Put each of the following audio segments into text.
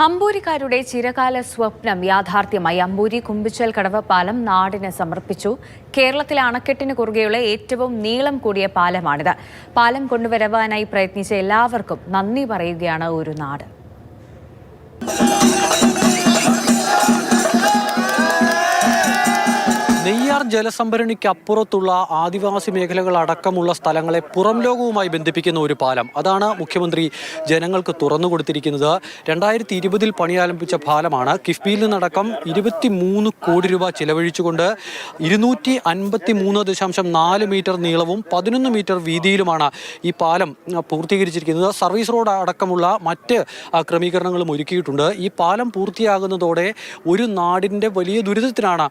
അമ്പൂരിക്കാരുടെ ചിരകാല സ്വപ്നം യാഥാർത്ഥ്യമായി. അമ്പൂരി കുമ്പിച്ചൽ കടവ് പാലം നാടിന് സമർപ്പിച്ചു. കേരളത്തിലെ അണക്കെട്ടിന് കുറുകെയുള്ള ഏറ്റവും നീളം കൂടിയ പാലമാണിത്. പാലം കൊണ്ടുവരുവാനായി പ്രയത്നിച്ച എല്ലാവർക്കും നന്ദി പറയുകയാണ് ഒരു നാട്. നെയ്യാർ ജലസംഭരണിക്കപ്പുറത്തുള്ള ആദിവാസി മേഖലകൾ അടക്കമുള്ള സ്ഥലങ്ങളെ പുറം ലോകവുമായി ബന്ധിപ്പിക്കുന്ന ഒരു പാലം, അതാണ് മുഖ്യമന്ത്രി ജനങ്ങൾക്ക് തുറന്നു കൊടുത്തിരിക്കുന്നത്. 2020 പണിയാരംഭിച്ച പാലമാണ്. കിഫ്ബിയിൽ നിന്നടക്കം 23 കോടി രൂപ ചിലവഴിച്ചുകൊണ്ട് 253.4 മീറ്റർ നീളവും 11 മീറ്റർ വീതിയിലുമാണ് ഈ പാലം പൂർത്തീകരിച്ചിരിക്കുന്നത്. സർവീസ് റോഡ് അടക്കമുള്ള മറ്റ് ക്രമീകരണങ്ങളും ഒരുക്കിയിട്ടുണ്ട്. ഈ പാലം പൂർത്തിയാകുന്നതോടെ ഒരു നാടിൻ്റെ വലിയ ദുരിതത്തിനാണ്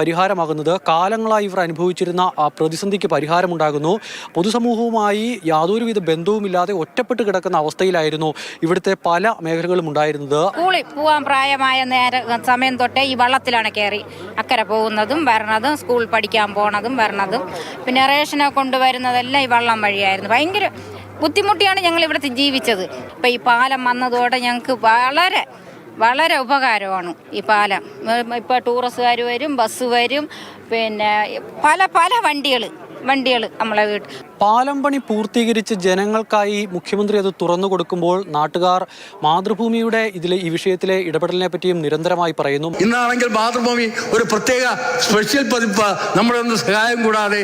പരിഹാരമാകുന്നത്. കാലങ്ങളായി ഇവർ അനുഭവിച്ചിരുന്ന പ്രതിസന്ധിക്ക് പരിഹാരമുണ്ടാകുന്നു. പൊതുസമൂഹവുമായി യാതൊരുവിധ ബന്ധവുമില്ലാതെ ഒറ്റപ്പെട്ട് കിടക്കുന്ന അവസ്ഥയിലായിരുന്നു ഇവിടുത്തെ പല മേഖലകളും ഉണ്ടായിരുന്നത്. സ്കൂളിൽ പോകാൻ പ്രായമായ സമയം തൊട്ടേ ഈ വള്ളത്തിലാണ് കയറി അക്കരെ പോകുന്നതും വരണതും, സ്കൂൾ പഠിക്കാൻ പോണതും വരണതും, പിന്നെ റേഷനെ കൊണ്ടുവരുന്നതെല്ലാം ഈ വള്ളം വഴിയായിരുന്നു. ഭയങ്കര ബുദ്ധിമുട്ടിയാണ് ഞങ്ങൾ ഇവിടെ ജീവിച്ചത്. ഇപ്പം ഈ പാലം വന്നതോടെ ഞങ്ങൾക്ക് വളരെ ഉപകാരമാണ് ഈ പാലം. ഇപ്പോൾ ടൂറിസ്റ്റുകാർ വരും, ബസ് വരും, പിന്നെ പല വണ്ടികൾ നമ്മളെ വീട്ടിൽ. പാലം പണി പൂർത്തീകരിച്ച് ജനങ്ങൾക്കായി മുഖ്യമന്ത്രി അത് തുറന്നു കൊടുക്കുമ്പോൾ നാട്ടുകാർ മാതൃഭൂമിയുടെ ഈ വിഷയത്തിലെ ഇടപെടലിനെ പറ്റിയും നിരന്തരമായി പറയുന്നു. ഇന്നാണെങ്കിൽ മാതൃഭൂമി ഒരു പ്രത്യേക സ്പെഷ്യൽ പതിപ്പ് നമ്മുടെ ഒന്നും സഹായം കൂടാതെ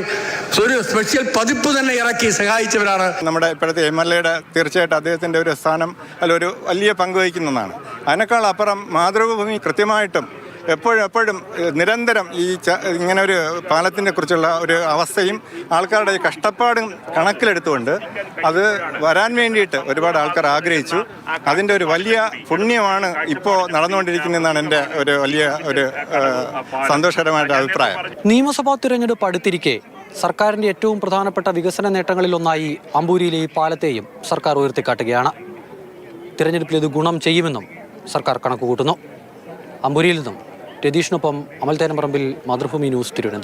ഒരു സ്പെഷ്യൽ പതിപ്പ് തന്നെ ഇറക്കി സഹായിച്ചവരാണ്. നമ്മുടെ ഇപ്പോഴത്തെ MLA തീർച്ചയായിട്ടും അദ്ദേഹത്തിൻ്റെ ഒരു സ്ഥാനം ഒരു വലിയ പങ്ക് വഹിക്കുന്നതാണ്. അതിനേക്കാൾ അപ്പുറം മാതൃഭൂമി കൃത്യമായിട്ടും എപ്പോഴും നിരന്തരം ഇങ്ങനെ ഒരു പാലത്തിനെ കുറിച്ചുള്ള ഒരു അവസ്ഥയും ആൾക്കാരുടെ കഷ്ടപ്പാടും കണക്കിലെടുത്തുകൊണ്ട് അത് വരാൻ വേണ്ടിയിട്ട് ഒരുപാട് ആൾക്കാർ ആഗ്രഹിച്ചു. അതിൻ്റെ ഒരു വലിയ പുണ്യമാണ് ഇപ്പോൾ നടന്നുകൊണ്ടിരിക്കുന്നതെന്നാണ് എൻ്റെ ഒരു വലിയ സന്തോഷകരമായിട്ട് അഭിപ്രായം. നിയമസഭാ തിരഞ്ഞെടുപ്പ് അടുത്തിരിക്കെ സർക്കാരിൻ്റെ ഏറ്റവും പ്രധാനപ്പെട്ട വികസന നേട്ടങ്ങളിലൊന്നായി അമ്പൂരിയിലെ ഈ പാലത്തെയും സർക്കാർ ഉയർത്തിക്കാട്ടുകയാണ്. തിരഞ്ഞെടുപ്പിൽ ഇത് ഗുണം ചെയ്യുമെന്നും സർക്കാർ കണക്കുകൂട്ടുന്നു. അമ്പൂരിയിൽ നിന്നും രതീഷിനൊപ്പം അമൽ തേനമ്പറമ്പിൽ, മാതൃഭൂമി ന്യൂസ്, തിരുവനന്തപുരം.